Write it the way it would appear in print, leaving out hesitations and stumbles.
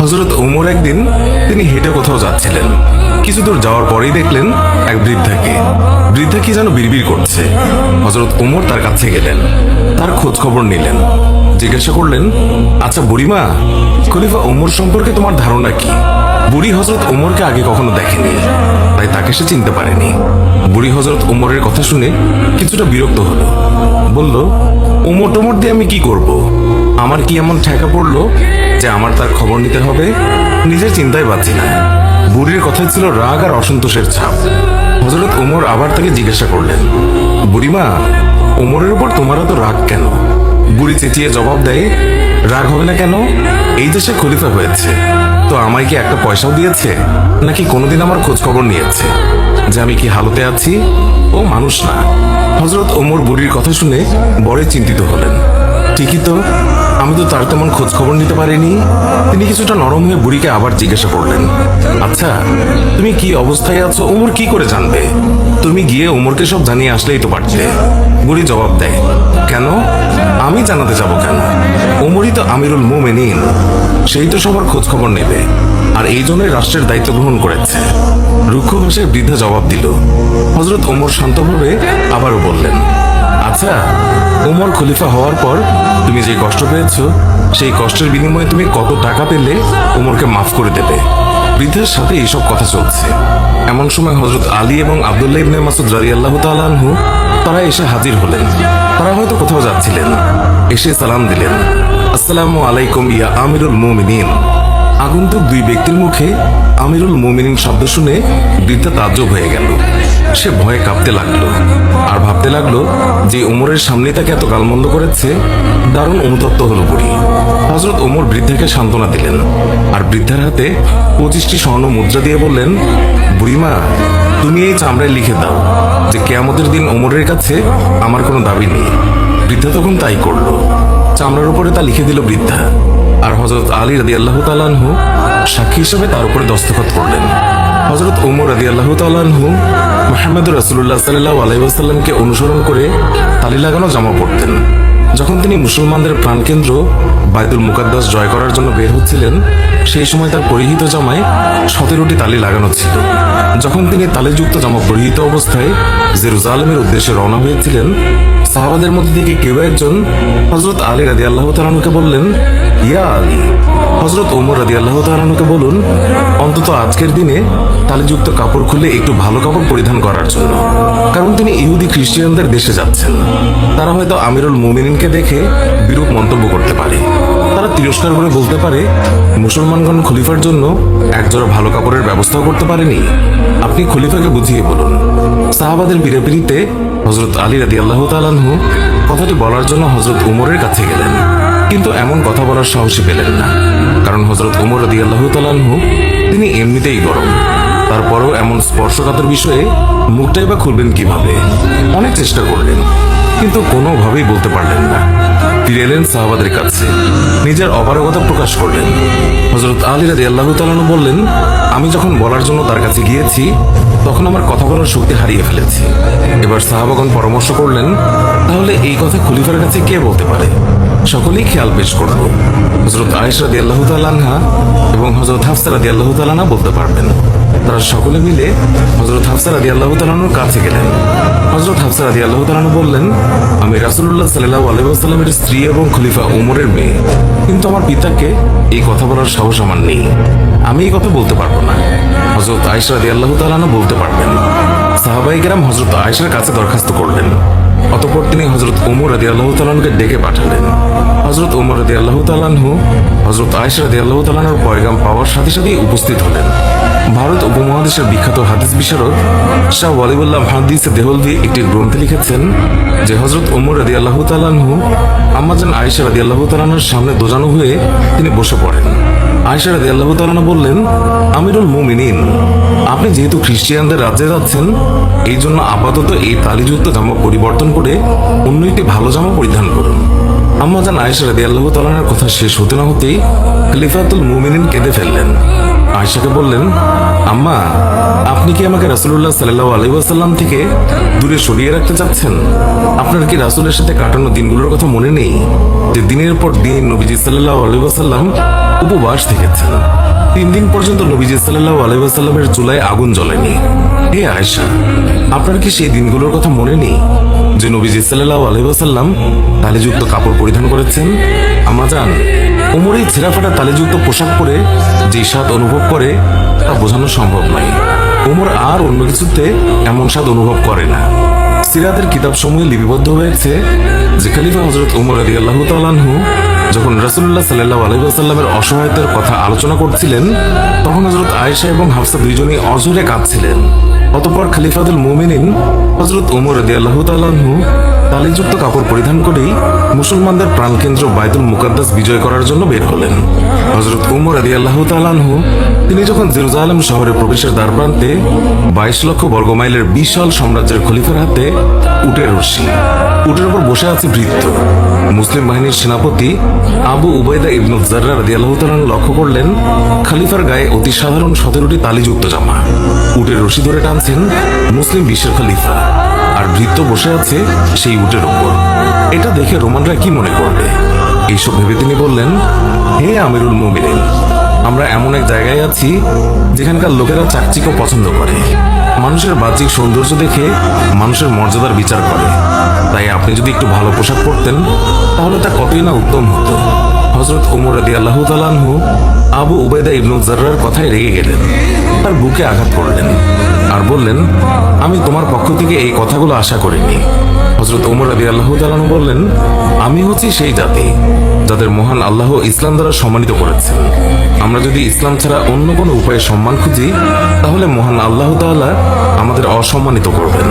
হযরত ওমর একদিন তিনি হেঁটে কোথাও যাচ্ছিলেন। কিছু দূর যাওয়ার পরেই দেখলেন এক বৃদ্ধাকে। বৃদ্ধা কি যেন বিড়বিড় করছে। হযরত ওমর তার কাছে গেলেন, তার খোঁজ খবর নিলেন, জিজ্ঞাসা করলেন, আচ্ছা বুড়িমা, খলিফা ওমর সম্পর্কে তোমার ধারণা কি? বুড়ি হযরত ওমরকে আগে কখনো দেখেনি, তাই তাকে সে চিনতে পারেনি। বুড়ি হযরত ওমরের কথা শুনে কিছুটা বিরক্ত হলো, বলল, ওমর টোমর দিয়ে আমি কি করব? আমার কি এমন ঠেকা পড়লো যে আমার তার খবর নিতে হবে? নিজের চিন্তায় পাচ্ছি না। বুড়ির কথায় ছিল রাগ আর অসন্তোষের ছাপ। হযরত ওমর আবার তাকে জিজ্ঞাসা করলেন, বুড়িমা, ওমরের উপর তোমার এত রাগ কেন? বুড়ি চেঁচিয়ে জবাব দেয়, রাগ হবে না কেন? এই দেশে খলিফা হয়েছে, তো আমায় কি একটা পয়সাও দিয়েছে? নাকি কোনোদিন আমার খোঁজ খবর নিয়েছে যে আমি কি হালতে আছি? ও মানুষ না। হযরত ওমর বুড়ির কথা শুনে বড় চিন্তিত হলেন। ঠিকই তো, আমি তো তার তেমন খোঁজ খবর নিতে পারিনি। তিনি কিছুটা নরম হয়ে বুড়িকে আবার জিজ্ঞাসা করলেন, আচ্ছা, তুমি কি অবস্থায় আছো ওমর কি করে জানবে? তুমি গিয়ে ওমরকে সব জানিয়ে আসলেই তো পারতে। বুড়ি জবাব দেয়, কেন? আমি জানাতে যাব কেন? ওমরই তো আমিরুল মুমিনিন, সেই তো সবার খোঁজ খবর নেবে, আর এই জন্যই রাষ্ট্রের দায়িত্ব গ্রহণ করেছে। রুক্ষ ভাষায় বৃদ্ধা জবাব দিল। হযরত ওমর শান্তভাবে আবারও বললেন, আচ্ছা, ওমর খলিফা হওয়ার পর তুমি যে কষ্ট পেয়েছো, সেই কষ্টের বিনিময়ে তুমি কত টাকা পেলে ওমরকে মাফ করে দেবে? বৃদ্ধার সাথে এইসব কথা চলছে। এমন সময় হযরত আলী এবং আব্দুল্লাহ ইবনে মাসউদ রাদিয়াল্লাহু তাআলা আনহু তারা এসে হাজির হলেন। তারা হয়তো কোথাও যাচ্ছিলেন। এসে সালাম দিলেন, আসসালামু আলাইকুম ইয়া আমিরুল মুমিনিন। আগন্তুক দুই ব্যক্তির মুখে আমিরুল মুমিনিন শব্দ শুনে বৃদ্ধা তাজ্জব হয়ে গেল। সে ভয়ে কাঁপতে লাগলো আর ভাবতে লাগলো যে ওমরের সামনে তাকে এত গালমন্দ করেছে। দারুণ অনুতপ্ত হলো বুড়ি। হযরত ওমর বৃদ্ধাকে সান্ত্বনা দিলেন আর বৃদ্ধার হাতে 25টি স্বর্ণ মুদ্রা দিয়ে বললেন, বুড়িমা, তুমি এই চামড়ায় লিখে দাও যে কিয়ামতের দিন ওমরের কাছে আমার কোনো দাবি নেই। বৃদ্ধা তখন তাই করলো। চামড়ার উপরে তা লিখে দিল বৃদ্ধা। আর হযরত আলী রাদিয়াল্লাহু তাআলা আনহু সাক্ষী হিসেবে তার উপরে দস্তখত করলেন। হযরত ওমর রাদিয়াল্লাহু তাআলা আনহু মুহাম্মদুর রাসূলুল্লাহ সাল্লাল্লাহু আলাইহি ওয়াসাল্লামকে অনুসরণ করে তালি লাগানো জামা পরতেন। যখন তিনি মুসলমানদের প্রাণকেন্দ্র বাইতুল মুকাদ্দাস জয় করার জন্য বের হচ্ছিলেন, সেই সময় তার পরিহিত জামায় 17টি তালি লাগানো ছিল। যখন তিনি তালিযুক্ত জামা পরিহিত অবস্থায় জেরুজালেমের উদ্দেশ্যে রওনা হয়েছিলেন, সাহাবাদের মধ্যে থেকে কেউ একজন হযরত আলী রাদিয়াল্লাহু তাআলা আনহুকে বললেন, ইয়া আলী, হযরত ওমর রাদিয়াল্লাহু তাআলা আনহুকে বলুন অন্তত আজকের দিনে তালিযুক্ত কাপড় খুলে একটু ভালো কাপড় পরিধান করার জন্য, কারণ তিনি ইহুদি খ্রিস্টানদের দেশে যাচ্ছেন। তারা হয়তো আমিরুল মুমিনিনকে দেখে বিরূপ মন্তব্য করতে পারে। তারা তিরস্কার করে বলতে পারে, মুসলমানগণ খলিফার জন্য একজোড়া ভালো কাপড়ের ব্যবস্থাও করতে পারেনি। আপনি খলিফাকে বুঝিয়ে বলুন। সাহাবাদের পিড়াপিড়িতে হযরত আলী রাদিয়াল্লাহু তাআলা আনহু কথাটি বলার জন্য হযরত ওমরের কাছে গেলেন, কিন্তু এমন কথা বলার সাহসী পেলেন না, কারণ হযরত ওমর রাদিয়াল্লাহু তাআলা আনহু তিনি এমনিতেই গরম। তারপরেও এমন স্পর্শকাতর বিষয়ে মুখটাই বা খুলবেন কিভাবে? অনেক চেষ্টা করলেন, কিন্তু কোনোভাবেই বলতে পারলেন না। ফিরে এলেন সাহাবাদের কাছে, নিজের অপারগতা প্রকাশ করলেন। হযরত আলী রাদিয়াল্লাহু তাআলা আনহু বললেন, আমি যখন বলার জন্য তার কাছে গিয়েছি, তখন আমার কথা বলার শক্তি হারিয়ে ফেলেছি। এবার সাহাবাগণ পরামর্শ করলেন, তাহলে এই কথা খলিফার কাছে কে বলতে পারে? সকলেই খেয়াল পেশ করল। হযরত আয়েশা রাদিয়াল্লাহু তাআলা আনহা এবং হযরত হাফসা রাদিয়াল্লাহু তাআলা আনহা বলতে পারবেন। তারা সকলে মিলে হযরত হাফসা রাদিয়াল্লাহু তাআলা আনহুর কাছে গেলেন। হযরত হাফসা রাদিয়াল্লাহু তাআলা আনহা বললেন, আমি রাসূলুল্লাহ সাল্লাল্লাহু আলাইহি ওয়াসাল্লামের স্ত্রী এবং খলিফা ওমরের মেয়ে, কিন্তু আমার পিতাকে এই কথা বলার সাহস আমার নেই। আমি এই কথা বলতে পারবো না। হযরত আয়েশা রাদিয়াল্লাহু তাআলা আনহা বলতে পারবেন। সাহাবায়ে কেরাম হযরত আয়েশার কাছে দরখাস্ত করলেন। অতঃপর তিনি হযরত ওমর রাদিয়াল্লাহু তাআলা আনহুকে ডেকে পাঠালেন। হযরত ওমর রাদিয়াল্লাহু তাআলা আনহু হযরত আয়েশা রাদিয়াল্লাহু তাআলা আনহার পয়গাম পাওয়ার সাথে সাথেই উপস্থিত হলেন। ভারত উপমহাদেশের বিখ্যাত হাদিস বিশারদ শাহ ওয়ালিউল্লাহ মুহাদ্দিস দেহলভী একটি গ্রন্থে লিখেছেন যে হযরত ওমর রাদিয়াল্লাহু তাআলা আনহু আম্মাজান আয়েশা রাদিয়াল্লাহু তাআলা আনহার সামনে দোজানো হয়ে তিনি বসে পড়েন। আয়েশা রাদিয়াল্লাহু তাআলা আনহা বললেন, আমিরুল মুমিনিন, আপনি যেহেতু খ্রিস্টানদের রাজ্যে যাচ্ছেন, এই জন্য আপাতত এই তালিযুক্ত জামা পরিবর্তন করে অন্য একটি ভালো জামা পরিধান করুন। আম্মাজান আয়েশা রাদিয়াল্লাহু তাআলা আনহার কথা শেষ হতে না হতেই খলিফাতুল মুমিনিন কেঁদে ফেললেন আয়েশাকে বললেন, আম্মা, আপনি কি আমাকে রাসূলুল্লাহ সাল্লাল্লাহু আলাইহি ওয়াসাল্লাম থেকে দূরে সরিয়ে রাখতে চাচ্ছেন? আপনার কি রাসূলের সাথে কাটানো দিনগুলোর কথা মনে নেই, যে দিনের পর দিন নবীজি সাল্লাল্লাহু আলাইহি ওয়াসাল্লাম উপবাস থেকেছেন? 3 দিন পর্যন্ত নবীজি সাল্লাল্লাহু আলাইহি ওয়াসাল্লামের চুলায় আগুন জ্বলেনি। হে আয়েশা, আপনার কি সেই দিনগুলোর কথা মনে নেই যে নবীজি সাল্লাল্লাহু আলাইহি ওয়াসাল্লাম তালিযুক্ত কাপড় পরিধান করেছেন? আম্মা জান, ওমর এই ছেঁড়াফাটা তালিযুক্ত পোশাক পরে যে স্বাদ অনুভব করে তা বোঝানো সম্ভব নয়। ওমর আর অন্য কিছুতে এমন স্বাদ অনুভব করে না। সিরাতের কিতাব সমূহে লিপিবদ্ধ হয়েছে যে খলিফা হযরত ওমর রাদিয়াল্লাহু তাআলা আনহু যখন রাসূলুল্লাহ সাল্লাল্লাহু আলাইহি ওয়াসাল্লামের অসহায়তার কথা আলোচনা করছিলেন, তখন হযরত আয়েশা এবং হাফসা দুইজনই অঝরে কাঁদছিলেন। অতঃপর খলিফাতুল মুমিনিন হযরত ওমর রাদিয়াল্লাহু তাআলা আনহু তালিযুক্ত কাপড় পরিধান করেই মুসলমানদের প্রাণকেন্দ্র বাইতুল মুকাদ্দাস বিজয় করার জন্য বের হলেন। হযরত ওমর রাদিয়াল্লাহু তাআলা আনহু তিনি যখন জেরুজালেম শহরে প্রবেশের দ্বারপ্রান্তে 22 লক্ষ বর্গমাইলের বিশাল সাম্রাজ্যের খলিফার হাতে উটের রশি, উটের উপর বসে আছে ভৃত্য, মুসলিম বাহিনীর সেনাপতি আবু উবাইদা ইবনু জাররা রাদিয়াল্লাহু তাআলা লক্ষ্য করলেন খলিফার গায়ে অতি সাধারণ 17টি তালিযুক্ত জামা। উটের রশি ধরে টানছেন মুসলিম বিশ্বের খলিফা, আর ভৃত্য বসে আছে সেই উটের উপর। এটা দেখে রোমানরা কি মনে করবে? এইসব ভেবে তিনি বললেন, হে আমিরুল মুমিনিন, আমরা এমন এক জায়গায় আছি যেখানকার লোকেরা চাকচিক্য পছন্দ করে, মানুষের বাহ্যিক সৌন্দর্য দেখে মানুষের মর্যাদার বিচার করে। তাই আপনি যদি একটু ভালো পোশাক পরতেন তাহলে তা কতই না উত্তম হতো। হযরত ওমর রাদিয়াল্লাহু তাআলা আনহু আবু উবাইদা ইবনু জাররার কথায় রেগে গেলেন, তার বুকে আঘাত করলেন আর বললেন, আমি তোমার পক্ষ থেকে এই কথাগুলো আশা করিনি। হযরত ওমর রাদিয়াল্লাহু তাআলা আনহু বললেন, আমি হচ্ছি সেই জাতি যাদের মহান আল্লাহ ইসলাম দ্বারা সম্মানিত করেছেন। আমরা যদি ইসলাম ছাড়া অন্য কোনো উপায়ে সম্মান খুঁজি তাহলে মহান আল্লাহ তাআলা আমাদের অসম্মানিত করবেন।